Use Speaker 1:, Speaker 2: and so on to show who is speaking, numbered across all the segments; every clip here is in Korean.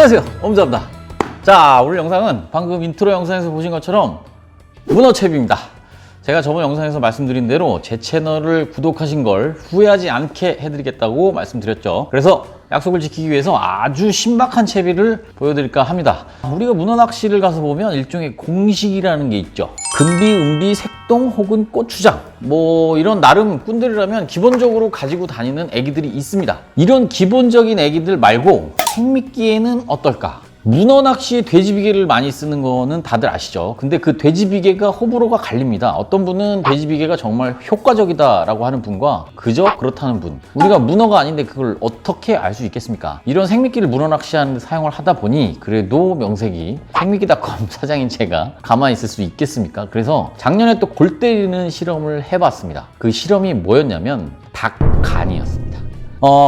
Speaker 1: 안녕하세요, 엄자입니다. 자, 오늘 영상은 방금 인트로 영상에서 보신 것처럼 문어채비입니다. 제가 저번 영상에서 말씀드린 대로 제 채널을 구독하신 걸 후회하지 않게 해드리겠다고 말씀드렸죠. 그래서 약속을 지키기 위해서 아주 신박한 채비를 보여드릴까 합니다. 우리가 문어 낚시를 가서 보면 일종의 공식이라는 게 있죠. 금비, 은비, 색동 혹은 고추장, 뭐 이런 나름 꾼들이라면 기본적으로 가지고 다니는 애기들이 있습니다. 이런 기본적인 애기들 말고 생미끼에는 어떨까? 문어 낚시에 돼지비계를 많이 쓰는 거는 다들 아시죠? 근데 그 돼지비계가 호불호가 갈립니다. 어떤 분은 돼지비계가 정말 효과적이다라고 하는 분과 그저 그렇다는 분. 우리가 문어가 아닌데 그걸 어떻게 알 수 있겠습니까? 이런 생미끼를 문어 낚시하는데 사용을 하다 보니 그래도 명색이 생미끼닷컴 사장인 제가 가만히 있을 수 있겠습니까? 그래서 작년에 또 골 때리는 실험을 해봤습니다. 그 실험이 뭐였냐면 닭간이었습니다.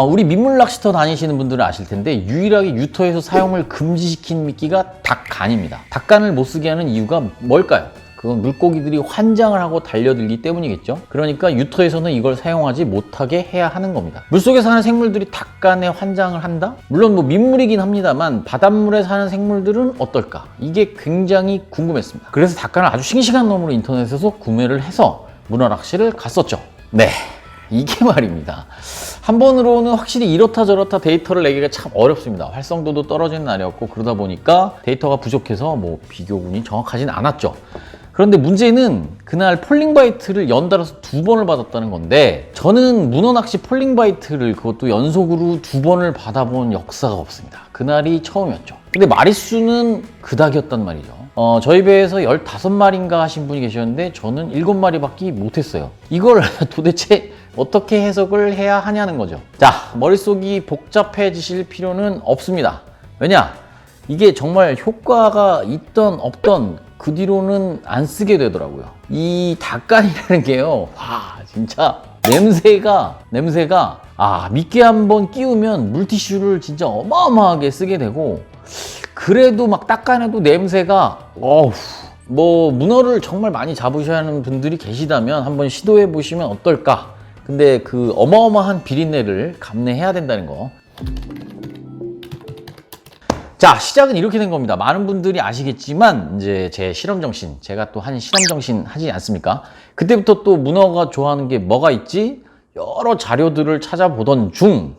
Speaker 1: 우리 민물 낚시터 다니시는 분들은 아실 텐데 유일하게 유터에서 사용을 금지시킨 미끼가 닭간입니다. 닭간을 못 쓰게 하는 이유가 뭘까요? 그건 물고기들이 환장을 하고 달려들기 때문이겠죠. 그러니까 유터에서는 이걸 사용하지 못하게 해야 하는 겁니다. 물속에 사는 생물들이 닭간에 환장을 한다? 물론 뭐 민물이긴 합니다만 바닷물에 사는 생물들은 어떨까? 이게 굉장히 궁금했습니다. 그래서 닭간을 아주 싱싱한 놈으로 인터넷에서 구매를 해서 문어 낚시를 갔었죠. 네, 이게 말입니다. 한 번으로는 확실히 이렇다 저렇다 데이터를 내기가 참 어렵습니다. 활성도도 떨어지는 날이었고 그러다 보니까 데이터가 부족해서 뭐 비교군이 정확하진 않았죠. 그런데 문제는 그날 폴링바이트를 연달아서 2번을 받았다는 건데 저는 문어 낚시 폴링바이트를 그것도 연속으로 2번을 받아본 역사가 없습니다. 그날이 처음이었죠. 근데 마리수는 그닥이었단 말이죠. 저희 배에서 15마리인가 하신 분이 계셨는데 저는 7마리밖에 못했어요. 이걸 도대체 어떻게 해석을 해야 하냐는 거죠. 자, 머릿속이 복잡해지실 필요는 없습니다. 왜냐? 이게 정말 효과가 있던 없던 그 뒤로는 안 쓰게 되더라고요. 이 닭간이라는 게요. 와, 진짜 냄새가 미끼 한번 끼우면 물티슈를 진짜 어마어마하게 쓰게 되고 그래도 막 닭간에도 냄새가 뭐 문어를 정말 많이 잡으셔야 하는 분들이 계시다면 한번 시도해 보시면 어떨까? 근데 그 어마어마한 비린내를 감내해야 된다는 거. 자, 시작은 이렇게 된 겁니다. 많은 분들이 아시겠지만 이제 제 실험정신, 제가 또 한 실험정신 하지 않습니까? 그때부터 또 문어가 좋아하는 게 뭐가 있지? 여러 자료들을 찾아보던 중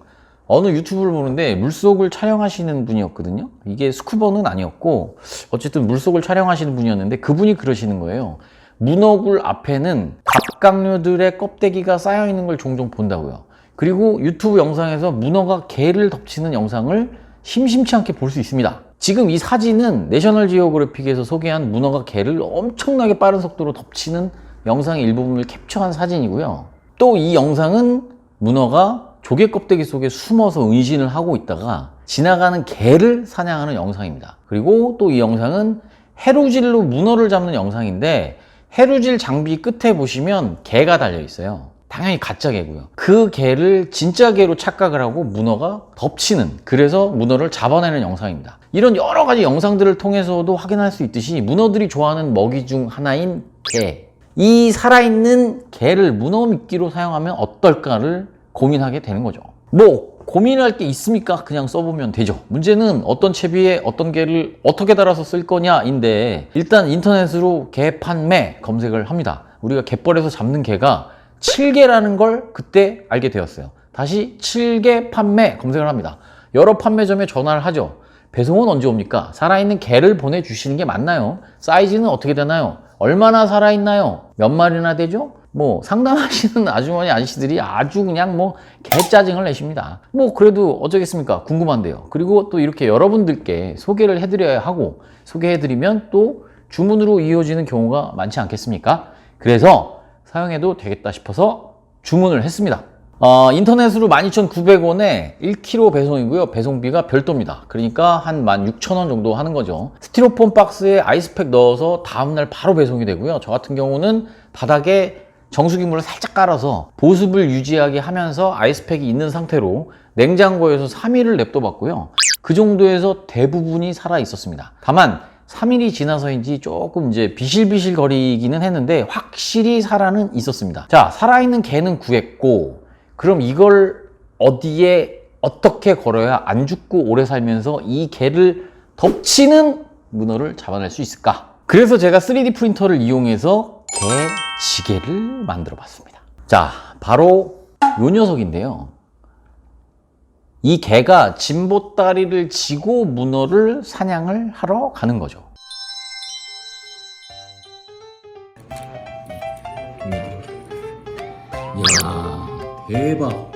Speaker 1: 어느 유튜브를 보는데 물속을 촬영하시는 분이었거든요. 이게 스쿠버는 아니었고 어쨌든 물속을 촬영하시는 분이었는데 그분이 그러시는 거예요. 문어굴 앞에는 갑각류들의 껍데기가 쌓여있는 걸 종종 본다고요. 그리고 유튜브 영상에서 문어가 개를 덮치는 영상을 심심치 않게 볼 수 있습니다. 지금 이 사진은 내셔널 지오그래픽에서 소개한 문어가 개를 엄청나게 빠른 속도로 덮치는 영상의 일부분을 캡처한 사진이고요. 또 이 영상은 문어가 조개 껍데기 속에 숨어서 은신을 하고 있다가 지나가는 개를 사냥하는 영상입니다. 그리고 또 이 영상은 해루질로 문어를 잡는 영상인데 해루질 장비 끝에 보시면 개가 달려 있어요. 당연히 가짜 개고요. 그 개를 진짜 개로 착각을 하고 문어가 덮치는, 그래서 문어를 잡아내는 영상입니다. 이런 여러 가지 영상들을 통해서도 확인할 수 있듯이 문어들이 좋아하는 먹이 중 하나인 개, 이 살아있는 개를 문어 미끼로 사용하면 어떨까를 고민하게 되는 거죠. 뭐 고민할 게 있습니까? 그냥 써보면 되죠. 문제는 어떤 채비에 어떤 개를 어떻게 달아서 쓸 거냐인데 일단 인터넷으로 개 판매 검색을 합니다. 우리가 갯벌에서 잡는 개가 7개라는 걸 그때 알게 되었어요. 다시 7개 판매 검색을 합니다. 여러 판매점에 전화를 하죠. 배송은 언제 옵니까? 살아있는 개를 보내주시는 게 맞나요? 사이즈는 어떻게 되나요? 얼마나 살아있나요? 몇 마리나 되죠? 뭐 상담하시는 아주머니 아저씨들이 아주 그냥 뭐 개짜증을 내십니다. 뭐 그래도 어쩌겠습니까? 궁금한데요. 그리고 또 이렇게 여러분들께 소개를 해드려야 하고 소개해드리면 또 주문으로 이어지는 경우가 많지 않겠습니까? 그래서 사용해도 되겠다 싶어서 주문을 했습니다. 인터넷으로 12,900원에 1kg 배송이고요. 배송비가 별도입니다. 그러니까 한 16,000원 정도 하는 거죠. 스티로폼 박스에 아이스팩 넣어서 다음날 바로 배송이 되고요. 저 같은 경우는 바닥에 정수기물을 살짝 깔아서 보습을 유지하게 하면서 아이스팩이 있는 상태로 냉장고에서 3일을 냅둬봤고요. 그 정도에서 대부분이 살아 있었습니다. 다만 3일이 지나서인지 조금 이제 비실비실 거리기는 했는데 확실히 살아는 있었습니다. 자, 살아있는 개는 구했고 그럼 이걸 어디에 어떻게 걸어야 안 죽고 오래 살면서 이 개를 덮치는 문어를 잡아낼 수 있을까? 그래서 제가 3D 프린터를 이용해서 개 지게를 만들어 봤습니다. 자, 바로 요 녀석인데요. 이 개가 진보다리를 지고 문어를 사냥을 하러 가는 거죠. 이야, 대박.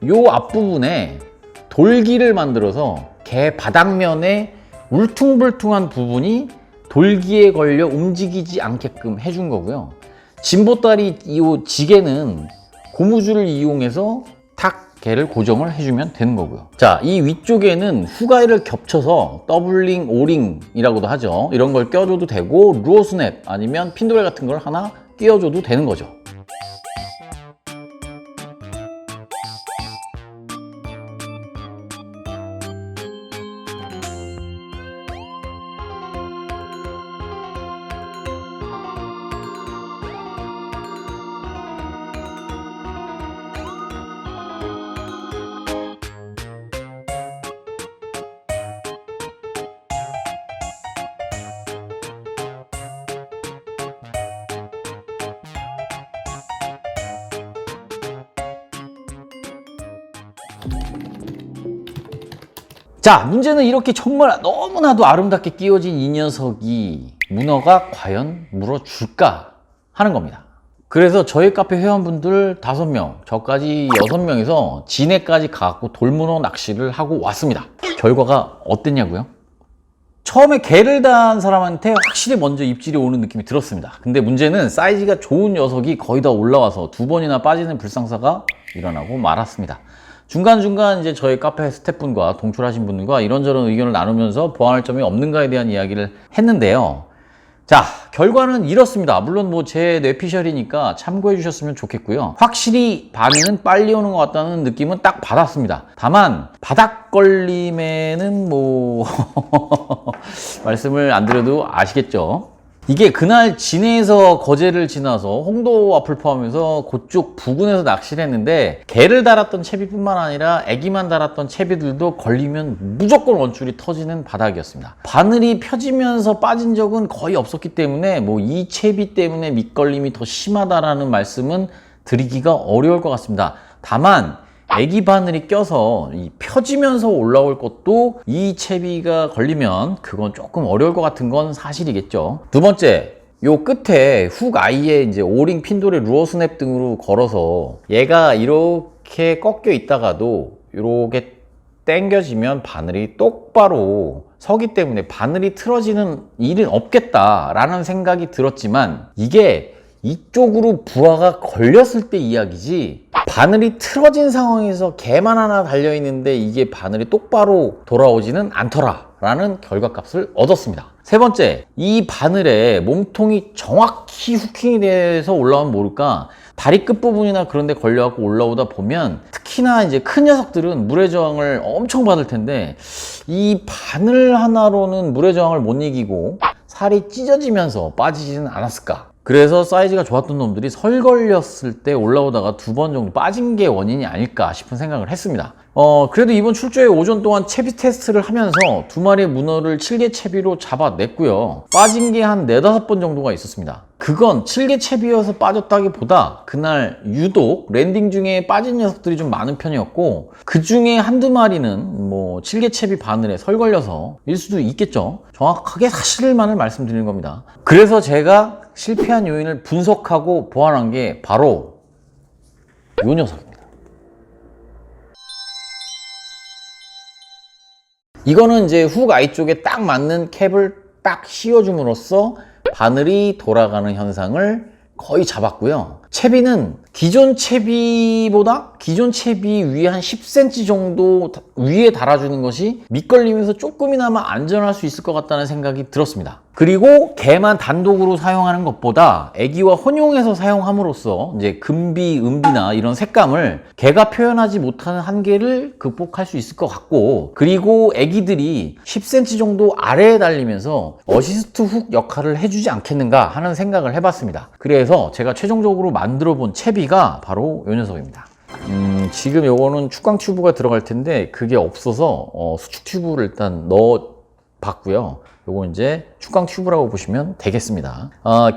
Speaker 1: 요 앞부분에 돌기를 만들어서 개 바닥면에 울퉁불퉁한 부분이 돌기에 걸려 움직이지 않게끔 해준 거고요. 진보다리 이 지게는 고무줄을 이용해서 탁 개를 고정을 해주면 되는 거고요. 자, 이 위쪽에는 후가이를 겹쳐서 더블링, 오링이라고도 하죠. 이런 걸 껴줘도 되고 루어 스냅 아니면 핀도레 같은 걸 하나 끼워줘도 되는 거죠. 자, 문제는 이렇게 정말 너무나도 아름답게 끼워진 이 녀석이 문어가 과연 물어줄까 하는 겁니다. 그래서 저희 카페 회원분들 5명, 저까지 6명에서 진해까지 가갖고 돌문어 낚시를 하고 왔습니다. 결과가 어땠냐고요? 처음에 개를 단 사람한테 확실히 먼저 입질이 오는 느낌이 들었습니다. 근데 문제는 사이즈가 좋은 녀석이 거의 다 올라와서 2번이나 빠지는 불상사가 일어나고 말았습니다. 중간중간 이제 저희 카페 스태프분과 동출하신 분과 이런저런 의견을 나누면서 보완할 점이 없는가에 대한 이야기를 했는데요. 자, 결과는 이렇습니다. 물론 뭐 제 뇌피셜이니까 참고해 주셨으면 좋겠고요. 확실히 반응은 빨리 오는 것 같다는 느낌은 딱 받았습니다. 다만 바닥 걸림에는 뭐 말씀을 안 드려도 아시겠죠. 이게 그날 진해에서 거제를 지나서 홍도 앞을 포함해서 그쪽 부근에서 낚시를 했는데 개를 달았던 채비뿐만 아니라 애기만 달았던 채비들도 걸리면 무조건 원줄이 터지는 바닥이었습니다. 바늘이 펴지면서 빠진 적은 거의 없었기 때문에 뭐 이 채비 때문에 밑걸림이 더 심하다라는 말씀은 드리기가 어려울 것 같습니다. 다만 애기 바늘이 껴서 펴지면서 올라올 것도 이 채비가 걸리면 그건 조금 어려울 것 같은 건 사실이겠죠. 두 번째, 요 끝에 훅 아이에 이제 오링, 핀도레, 루어 스냅 등으로 걸어서 얘가 이렇게 꺾여 있다가도 이렇게 당겨지면 바늘이 똑바로 서기 때문에 바늘이 틀어지는 일은 없겠다라는 생각이 들었지만 이게 이쪽으로 부하가 걸렸을 때 이야기지 바늘이 틀어진 상황에서 개만 하나 달려있는데 이게 바늘이 똑바로 돌아오지는 않더라 라는 결과값을 얻었습니다. 세 번째, 이 바늘에 몸통이 정확히 후킹이 돼서 올라오면 모를까 다리 끝부분이나 그런 데 걸려갖고 올라오다 보면 특히나 이제 큰 녀석들은 물의 저항을 엄청 받을 텐데 이 바늘 하나로는 물의 저항을 못 이기고 살이 찢어지면서 빠지지는 않았을까. 그래서 사이즈가 좋았던 놈들이 설 걸렸을 때 올라오다가 2번 정도 빠진 게 원인이 아닐까 싶은 생각을 했습니다. 그래도 이번 출조에 오전 동안 채비 테스트를 하면서 2마리의 문어를 7개 채비로 잡아냈고요. 빠진 게 한 4, 5번 정도가 있었습니다. 그건 7개 채비여서 빠졌다기보다 그날 유독 랜딩 중에 빠진 녀석들이 좀 많은 편이었고 그 중에 한두 마리는 뭐 7개 채비 바늘에 설 걸려서 일 수도 있겠죠. 정확하게 사실만을 말씀드리는 겁니다. 그래서 제가 실패한 요인을 분석하고 보완한 게 바로 요 녀석입니다. 이거는 이제 훅 아이 쪽에 딱 맞는 캡을 딱 씌워줌으로써 바늘이 돌아가는 현상을 거의 잡았고요. 채비는 기존 채비보다 기존 채비 위에 한 10cm 정도 위에 달아주는 것이 밑걸림에서 조금이나마 안전할 수 있을 것 같다는 생각이 들었습니다. 그리고 개만 단독으로 사용하는 것보다 애기와 혼용해서 사용함으로써 이제 금비, 은비나 이런 색감을 개가 표현하지 못하는 한계를 극복할 수 있을 것 같고, 그리고 애기들이 10cm 정도 아래에 달리면서 어시스트 훅 역할을 해주지 않겠는가 하는 생각을 해봤습니다. 그래서 제가 최종적으로 만들어 본 채비가 바로 이 녀석입니다. 지금 요거는 축광 튜브가 들어갈 텐데 그게 없어서 수축 튜브를 일단 넣어 봤고요. 요거 이제 축광 튜브라고 보시면 되겠습니다.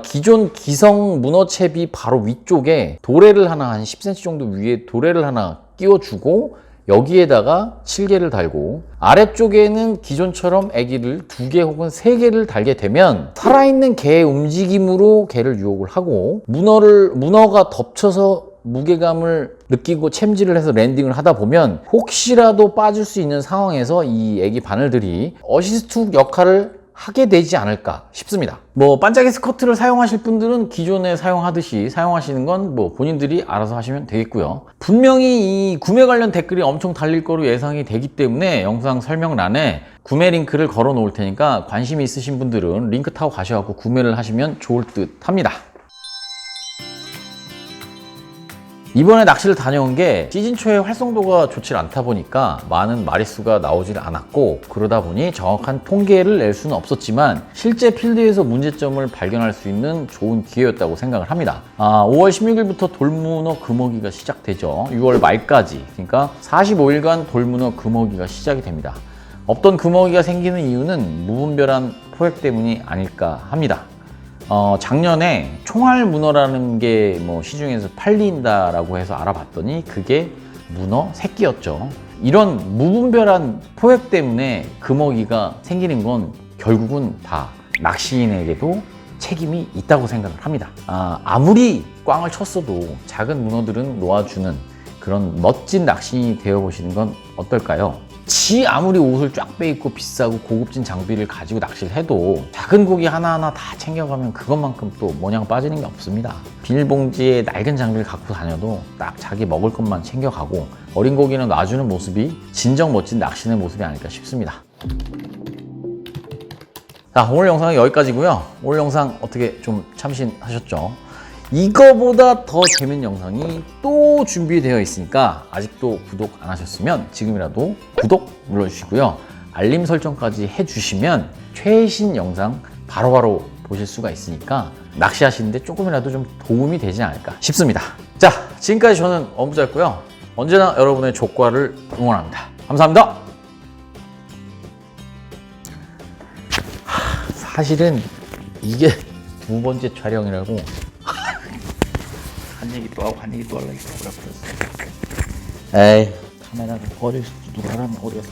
Speaker 1: 기존 기성 문어 채비 바로 위쪽에 도래를 하나, 한 10cm 정도 위에 도래를 하나 끼워주고 여기에다가 실개를 달고, 아래쪽에는 기존처럼 애기를 2개 혹은 3개를 달게 되면 살아있는 개의 움직임으로 개를 유혹을 하고, 문어가 덮쳐서 무게감을 느끼고 챔질을 해서 랜딩을 하다 보면 혹시라도 빠질 수 있는 상황에서 이 애기 바늘들이 어시스트 훅 역할을 하게 되지 않을까 싶습니다. 뭐 반짝이 스커트를 사용하실 분들은 기존에 사용하듯이 사용하시는 건 뭐 본인들이 알아서 하시면 되겠고요. 분명히 이 구매 관련 댓글이 엄청 달릴 거로 예상이 되기 때문에 영상 설명란에 구매 링크를 걸어 놓을 테니까 관심이 있으신 분들은 링크 타고 가셔서 구매를 하시면 좋을 듯 합니다. 이번에 낚시를 다녀온 게 시즌 초에 활성도가 좋지 않다 보니까 많은 마리수가 나오질 않았고, 그러다 보니 정확한 통계를 낼 수는 없었지만 실제 필드에서 문제점을 발견할 수 있는 좋은 기회였다고 생각을 합니다. 5월 16일부터 돌문어 금어기가 시작되죠. 6월 말까지, 그러니까 45일간 돌문어 금어기가 시작이 됩니다. 없던 금어기가 생기는 이유는 무분별한 포획 때문이 아닐까 합니다. 작년에 총알 문어라는 게 뭐 시중에서 팔린다라고 해서 알아봤더니 그게 문어 새끼였죠. 이런 무분별한 포획 때문에 금어기가 생기는 건 결국은 다 낚시인에게도 책임이 있다고 생각을 합니다. 아무리 꽝을 쳤어도 작은 문어들은 놓아주는 그런 멋진 낚시인이 되어보시는 건 어떨까요? 아무리 옷을 쫙 빼입고 비싸고 고급진 장비를 가지고 낚시를 해도 작은 고기 하나하나 다 챙겨가면 그것만큼 또 모양 빠지는 게 없습니다. 비닐봉지에 낡은 장비를 갖고 다녀도 딱 자기 먹을 것만 챙겨가고 어린 고기는 놔주는 모습이 진정 멋진 낚시의 모습이 아닐까 싶습니다. 자, 오늘 영상은 여기까지고요. 오늘 영상 어떻게 좀 참신하셨죠? 이거보다 더 재밌는 영상이 또 준비되어 있으니까 아직도 구독 안 하셨으면 지금이라도 구독 눌러주시고요. 알림 설정까지 해주시면 최신 영상 바로바로 보실 수가 있으니까 낚시하시는데 조금이라도 좀 도움이 되지 않을까 싶습니다. 자, 지금까지 저는 어부자였고요. 언제나 여러분의 조과를 응원합니다. 감사합니다. 사실은 이게 2번째 촬영이라고 한 얘기 또 하고 한 얘기 또 하려고 그랬어. 에이, 카메라를 버릴 수도 누가 하면 어디 갔어?